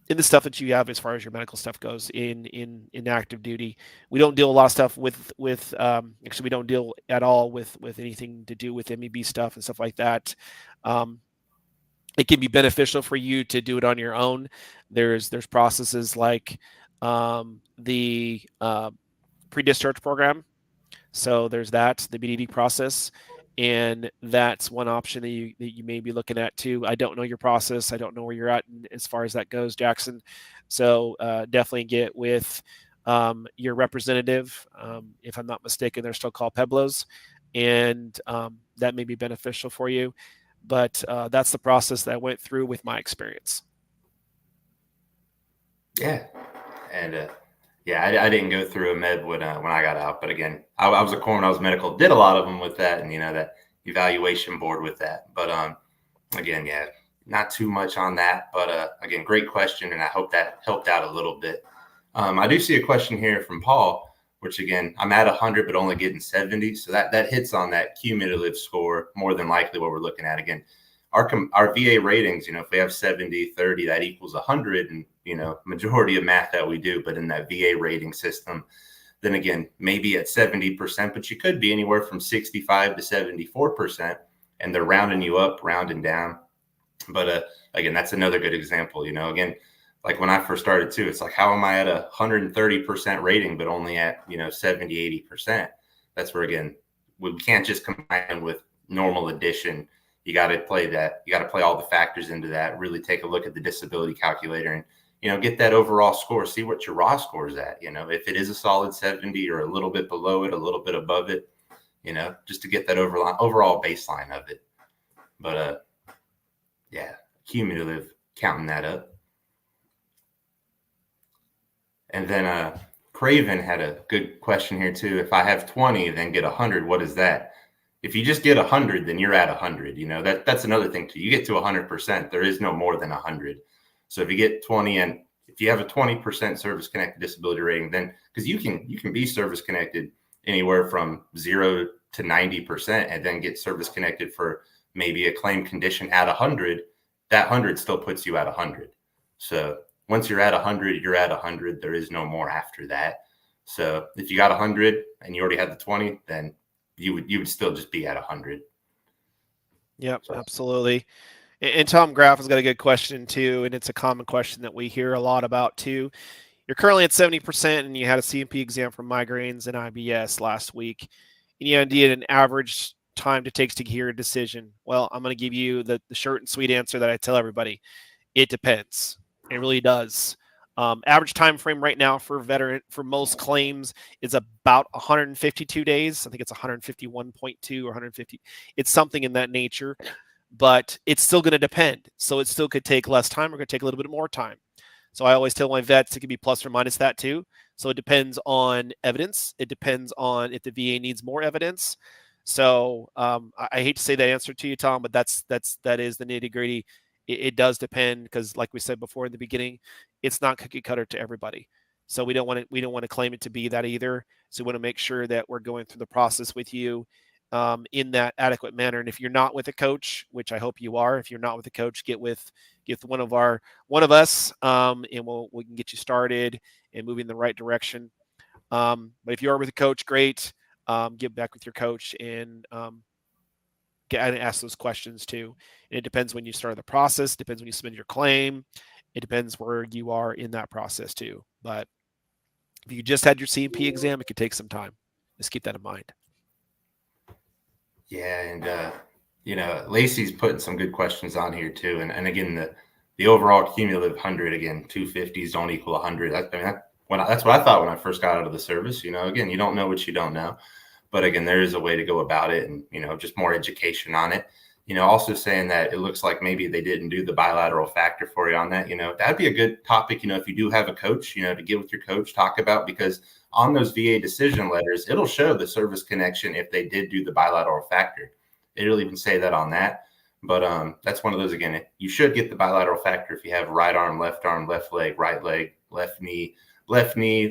in the stuff that you have as far as your medical stuff goes in active duty. We don't deal a lot of stuff with actually we don't deal at all with anything to do with MEB stuff and stuff like that. It can be beneficial for you to do it on your own. There's processes like the pre-discharge program. So there's that, the BDD process, and that's one option that you may be looking at too. I don't know your process. I don't know where you're at as far as that goes, Jackson. So definitely get with your representative. If I'm not mistaken, they're still called Peblos, and that may be beneficial for you. But that's the process that I went through with my experience. Yeah, and yeah, I didn't go through a med when I got out, but again, I was a corpsman, I was medical, did a lot of them with that, and that evaluation board with that. But again, yeah, not too much on that, but again, great question, and I hope that helped out a little bit. I do see a question here from Paul, which again, I'm at 100, but only getting 70, so that hits on that cumulative score more than likely what we're looking at. Again, our VA ratings, if we have 70, 30, that equals 100, and majority of math that we do, but in that VA rating system, then again, maybe at 70%, but you could be anywhere from 65 to 74%, and they're rounding you up, rounding down. But again, that's another good example. Again, like when I first started too, it's like, how am I at 130% rating, but only at 70, 80%? That's where, again, we can't just combine with normal addition. You got to play that. You got to play all the factors into that. Really take a look at the disability calculator and get that overall score. See what your raw score is at. If it is a solid 70 or a little bit below it, a little bit above it, just to get that overall baseline of it. But yeah, cumulative, counting that up. And then Craven had a good question here too. If I have 20, then get 100, what is that? If you just get 100, then you're at 100. That's another thing too. You get to 100%, there is no more than 100. So if you get 20, and if you have a 20% service-connected disability rating, then because you can be service-connected anywhere from 0 to 90%, and then get service-connected for maybe a claim condition at 100. That 100 still puts you at 100. So once you're at 100, you're at 100. There is no more after that. So if you got 100 and you already had the 20, then you would still just be at 100. Yep, absolutely. And Tom Graff has got a good question too, and it's a common question that we hear a lot about too. You're currently at 70%, and you had a CMP exam for migraines and IBS last week, and you did an average time it takes to hear a decision. Well, I'm going to give you the short and sweet answer that I tell everybody. It depends. It really does. Average time frame right now for most claims is about 152 days. I think it's 151.2 or 150. It's something in that nature, but it's still going to depend. So it still could take less time or could take a little bit more time. So I always tell my vets it could be plus or minus that too. So it depends on evidence. It depends on if the VA needs more evidence. So I hate to say that answer to you, Tom, but that is the nitty gritty. It does depend because, like we said before in the beginning, it's not cookie cutter to everybody. So we don't want to claim it to be that either. So we want to make sure that we're going through the process with you in that adequate manner. And if you're not with a coach, which I hope you are, if you're not with a coach, get with one of us, and we can get you started and moving in the right direction. But if you are with a coach, great. Get back with your coach and ask those questions too. And it depends when you start the process. Depends when you submit your claim. It depends where you are in that process too. But if you just had your CMP exam, it could take some time. Just keep that in mind. Yeah, and Lacey's putting some good questions on here too. And again, the overall cumulative 100, again, 250s don't equal 100. That's what I thought when I first got out of the service. Again, you don't know what you don't know. But again, there is a way to go about it, and just more education on it. Also saying that it looks like maybe they didn't do the bilateral factor for you on that. That'd be a good topic. If you do have a coach, to get with your coach, talk about, because on those VA decision letters, it'll show the service connection if they did do the bilateral factor. It'll even say that on that. But that's one of those, again, you should get the bilateral factor if you have right arm, left leg, right leg, left knee,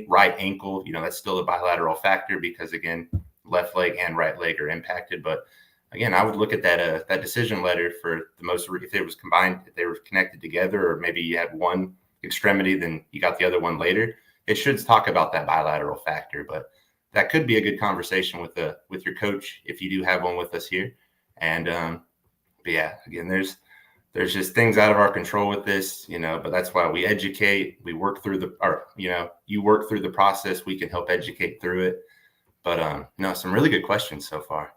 right ankle. That's still a bilateral factor because, again, left leg and right leg are impacted. But again, I would look at that decision letter for the most, if it was combined, if they were connected together, or maybe you had one extremity, then you got the other one later. It should talk about that bilateral factor, but that could be a good conversation with your coach if you do have one with us here. And but yeah, again, there's just things out of our control with this, but that's why we educate, we work through you work through the process, we can help educate through it. But no, some really good questions so far.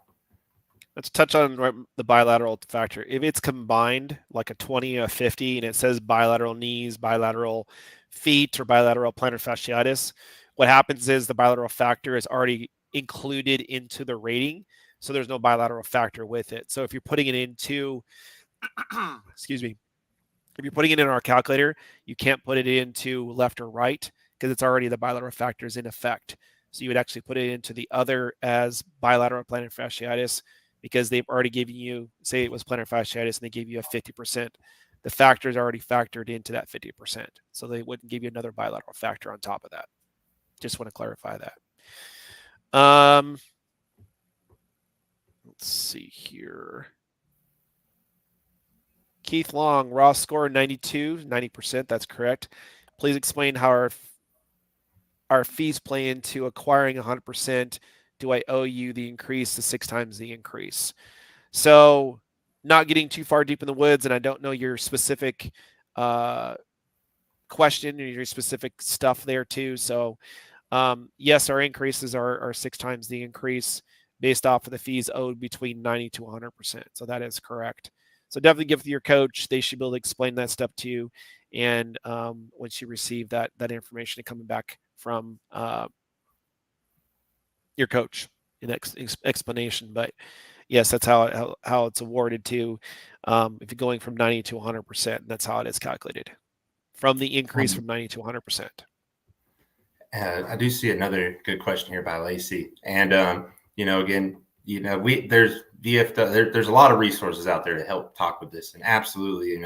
Let's touch on the bilateral factor. If it's combined, like a 20, a 50, and it says bilateral knees, bilateral feet, or bilateral plantar fasciitis, what happens is the bilateral factor is already included into the rating. So there's no bilateral factor with it. So if you're putting it into, excuse me, if you're putting it in our calculator, you can't put it into left or right because it's already the bilateral factors in effect. So you would actually put it into the other as bilateral plantar fasciitis because they've already given you, say it was plantar fasciitis and they gave you a 50%. The factor is already factored into that 50%. So they wouldn't give you another bilateral factor on top of that. Just want to clarify that. Let's see here. Keith Long, raw score 92, 90%. That's correct. Please explain how our fees play into acquiring 100%. Do I owe you the increase to 6 times the increase? So not getting too far deep in the woods, and I don't know your specific question or your specific stuff there too. So yes, our increases are 6 times the increase based off of the fees owed between 90 to 100%. So that is correct. So definitely give it to your coach. They should be able to explain that stuff to you. And once you receive that information coming back from your coach in explanation. But yes, that's how it's awarded to. If you're going from 90 to 100%, that's how it is calculated from the increase from 90 to 100%. I do see another good question here by Lacey. And, again, there's VFW, there's a lot of resources out there to help talk with this. And absolutely,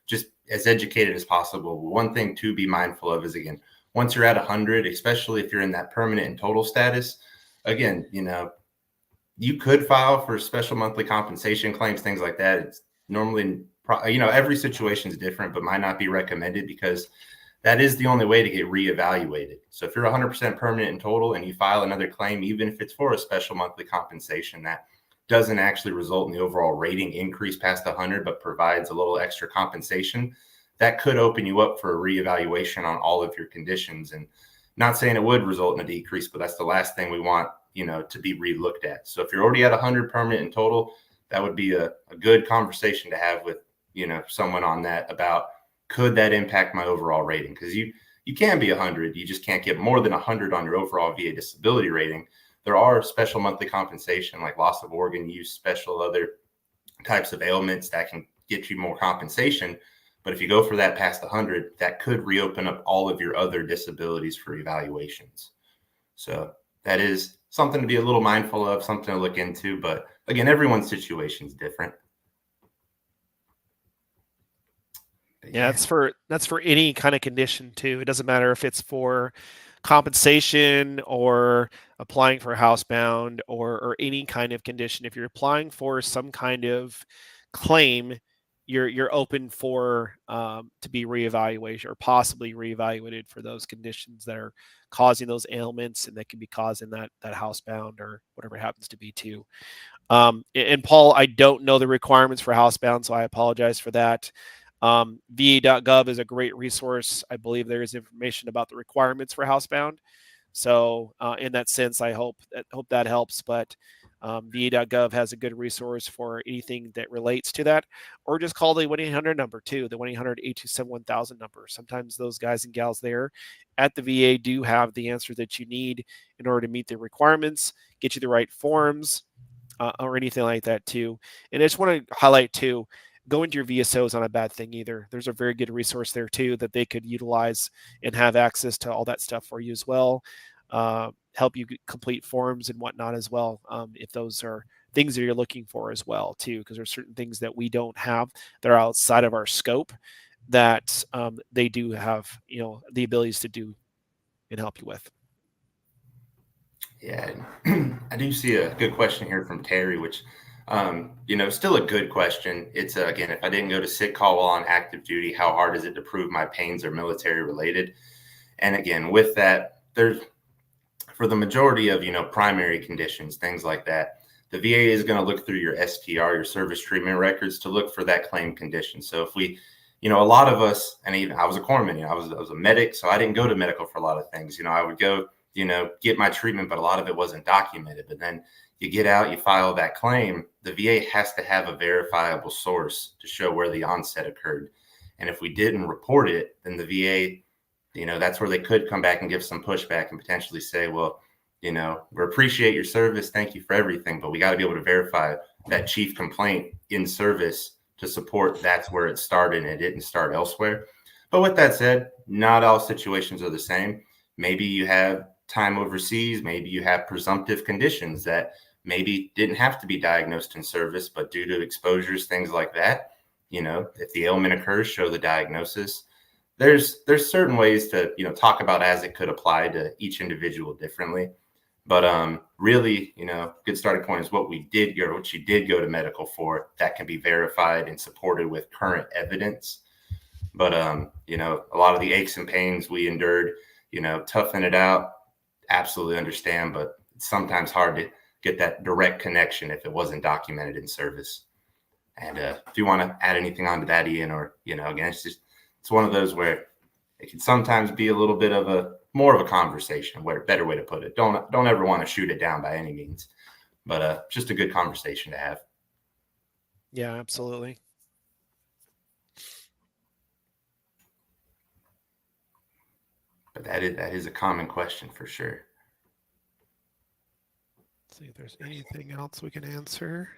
just as educated as possible. One thing to be mindful of is, again, once you're at 100, especially if you're in that permanent and total status, again, you could file for special monthly compensation claims, things like that. It's normally, every situation is different, but might not be recommended because that is the only way to get reevaluated. So if you're 100% permanent and total and you file another claim, even if it's for a special monthly compensation, that doesn't actually result in the overall rating increase past 100, but provides a little extra compensation, that could open you up for a reevaluation on all of your conditions. And not saying it would result in a decrease, but that's the last thing we want, to be relooked at. So if you're already at 100 permanent and total, that would be a good conversation to have with, someone on that about, could that impact my overall rating? Because you can be 100, you just can't get more than 100 on your overall VA disability rating. There are special monthly compensation like loss of organ use, special other types of ailments that can get you more compensation. But if you go for that past 100, that could reopen up all of your other disabilities for evaluations. So that is something to be a little mindful of, something to look into. But again, everyone's situation is different. Yeah, that's for any kind of condition too. It doesn't matter if it's for compensation or applying for housebound or any kind of condition. If you're applying for some kind of claim, you're open for to be reevaluated or possibly reevaluated for those conditions that are causing those ailments and that can be causing that housebound or whatever it happens to be too. And Paul, I don't know the requirements for housebound, so I apologize for that. VA.gov is a great resource. I believe there is information about the requirements for housebound. So in that sense, I hope that helps. But VA.gov has a good resource for anything that relates to that, or just call the 1-800 number too, the 1-800-827-1000 number. Sometimes those guys and gals there at the VA do have the answer that you need in order to meet the requirements, get you the right forms, or anything like that too. And I just want to highlight too, going to your VSO is not a bad thing either. There's a very good resource there too that they could utilize and have access to all that stuff for you as well. Help you complete forms and whatnot as well, if those are things that you're looking for as well too, because there's certain things that we don't have that are outside of our scope that they do have, the abilities to do and help you with. Yeah, I do see a good question here from Terry, which, still a good question. It's again, if I didn't go to sick call while on active duty, how hard is it to prove my pains are military related? And again, with that, there's for the majority of primary conditions, things like that, the VA is going to look through your STR, your service treatment records, to look for that claim condition. So if we, a lot of us, and even I was a corpsman, I was a medic, so I didn't go to medical for a lot of things. I would go get my treatment, but a lot of it wasn't documented. But then you get out, you file that claim, the VA has to have a verifiable source to show where the onset occurred. And if we didn't report it, then the VA, that's where they could come back and give some pushback and potentially say, well, we appreciate your service. Thank you for everything. But we got to be able to verify that chief complaint in service to support that's where it started and it didn't start elsewhere. But with that said, not all situations are the same. Maybe you have time overseas, maybe you have presumptive conditions that maybe didn't have to be diagnosed in service, but due to exposures, things like that, if the ailment occurs, show the diagnosis. There's certain ways to, talk about as it could apply to each individual differently. But really, good starting point is what you did go to medical for that can be verified and supported with current evidence. But, a lot of the aches and pains we endured, toughing it out, absolutely understand, but it's sometimes hard to get that direct connection if it wasn't documented in service. And if you want to add anything onto that, Ian, or, again, it's one of those where it can sometimes be a little bit of more of a conversation, better way to put it. Don't ever want to shoot it down by any means, but just a good conversation to have. Yeah, absolutely. But that is a common question for sure. Let's see if there's anything else we can answer.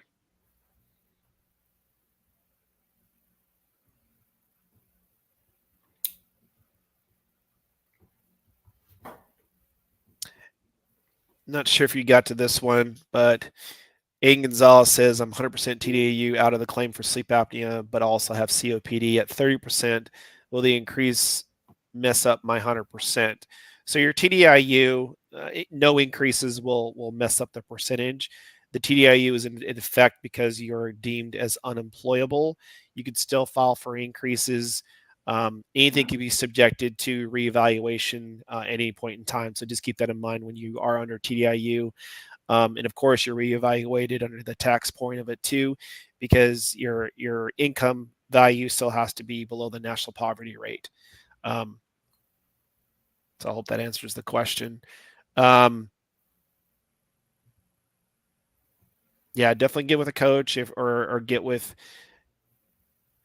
Not sure if you got to this one, but Aiden Gonzalez says, I'm 100% TDAU out of the claim for sleep apnea, but also have COPD at 30%. Will the increase mess up my 100%? So your TDIU, no increases will mess up the percentage. The TDIU is in effect because you're deemed as unemployable. You could still file for increases. Anything can be subjected to reevaluation at any point in time. So just keep that in mind when you are under TDIU. And of course, you're reevaluated under the tax point of it too, because your income value still has to be below the national poverty rate. So I hope that answers the question. Yeah, definitely get with a coach or get with.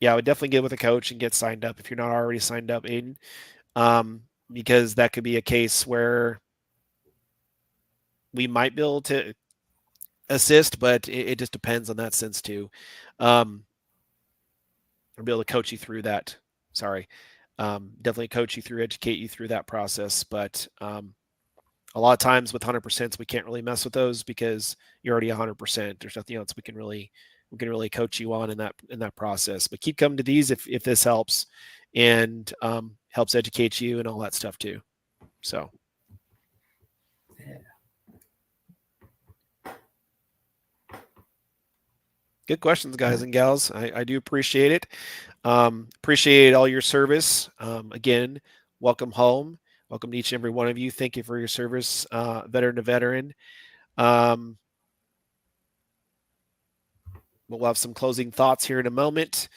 Yeah, I would definitely get with a coach and get signed up if you're not already signed up, Aiden, because that could be a case where we might be able to assist, but it just depends on that sense too. Or be able to coach you through that. Sorry. Definitely coach you through, educate you through that process. But a lot of times with 100%, we can't really mess with those because you're already 100%. There's nothing else we can really coach you on in that process. But keep coming to these if this helps and helps educate you and all that stuff too. So. Good questions, guys and gals. I do appreciate it. Appreciate all your service. Again, welcome home. Welcome to each and every one of you. Thank you for your service, veteran to veteran. We'll have some closing thoughts here in a moment.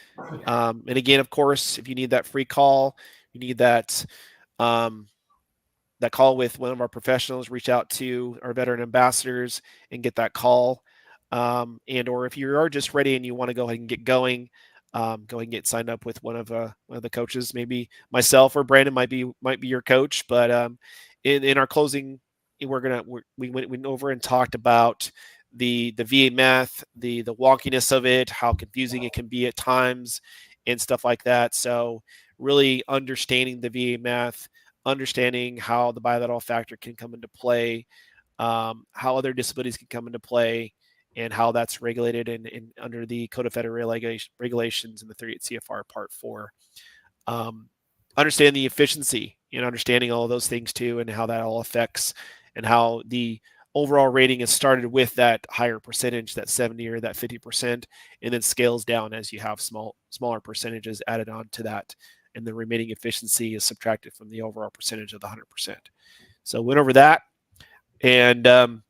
And again, of course, if you need that free call, you need that call with one of our professionals, reach out to our veteran ambassadors and get that call. And or if you are just ready and you want to go ahead and get going, go ahead and get signed up with one of the coaches. Maybe myself or Brandon might be your coach. But in our closing, we went over and talked about the VA math, the wonkiness of it, how confusing it can be at times, and stuff like that. So really understanding the VA math, understanding how the bilateral factor can come into play, how other disabilities can come into play, and how that's regulated in under the Code of Federal Regulations in the 38 CFR Part 4. Um, understand the efficiency and understanding all of those things too, and how that all affects, and how the overall rating is started with that higher percentage, that 70 or that 50%, and then scales down as you have smaller percentages added on to that, and the remaining efficiency is subtracted from the overall percentage of the 100%. So went over that, and a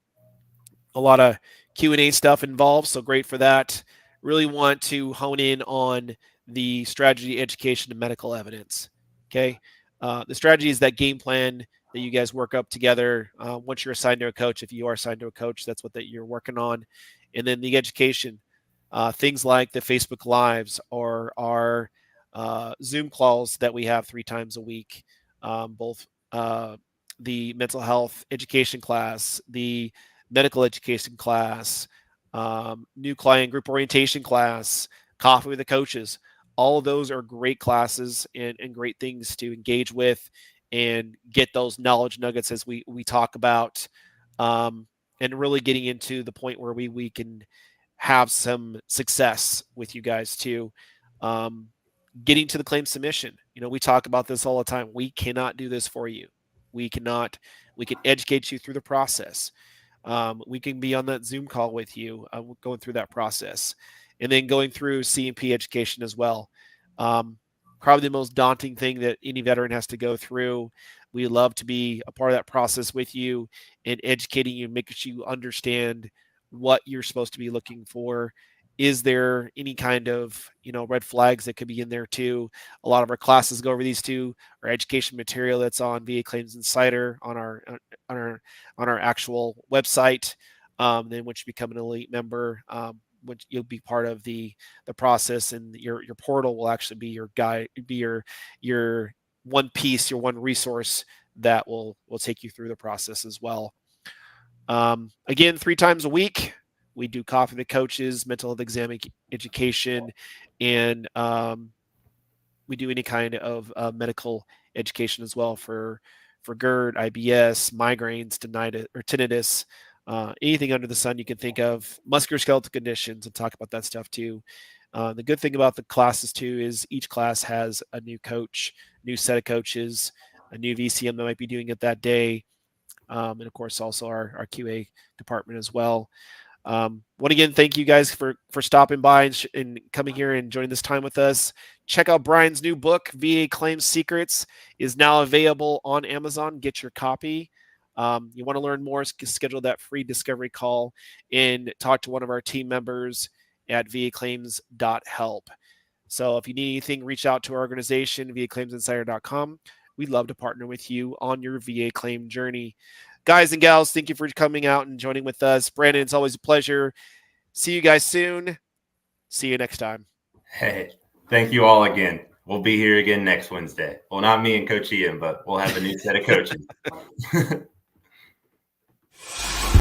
lot of Q&A stuff involved, so great for that. Really want to hone in on the strategy, education, and medical evidence. Okay, the strategy is that game plan that you guys work up together once you're assigned to a coach. If you are assigned to a coach, that's what that you're working on. And then the education, things like the Facebook Lives or our Zoom calls that we have 3 times a week, both the mental health education class, the medical education class, new client group orientation class, coffee with the coaches. All of those are great classes and great things to engage with and get those knowledge nuggets as we talk about, and really getting into the point where we can have some success with you guys too. Um, Getting to the claim submission. We talk about this all the time. We cannot do this for you. We cannot. We can educate you through the process. We can be on that Zoom call with you, going through that process, and then going through C&P education as well. Probably the most daunting thing that any veteran has to go through. We love to be a part of that process with you and educating you, making sure you understand what you're supposed to be looking for. Is there any kind of red flags that could be in there too? A lot of our classes go over these too. Our education material that's on VA Claims Insider on our actual website. Then once you become an elite member, which you'll be part of the process, and your portal will actually be your guide, be your one piece, your one resource that will take you through the process as well. Again, 3 times a week, we do coffee with coaches, mental health exam education, and we do any kind of medical education as well for GERD, IBS, migraines, tinnitus, anything under the sun you can think of, musculoskeletal conditions, and talk about that stuff too. The good thing about the classes too is each class has a new coach, new set of coaches, a new VCM that might be doing it that day, and of course also our QA department as well. Once again, thank you guys for stopping by and coming here and joining this time with us. Check out Brian's new book, VA Claims Secrets, is now available on Amazon. Get your copy. You want to learn more, schedule that free discovery call and talk to one of our team members at vaclaims.help. So if you need anything, reach out to our organization, vaclaimsinsider.com. We'd love to partner with you on your VA claim journey. Guys and gals, thank you for coming out and joining with us. Brandon, it's always a pleasure. See you guys soon. See you next time. Hey, thank you all again. We'll be here again next Wednesday. Well, not me and Coach Ian, but we'll have a new set of coaches.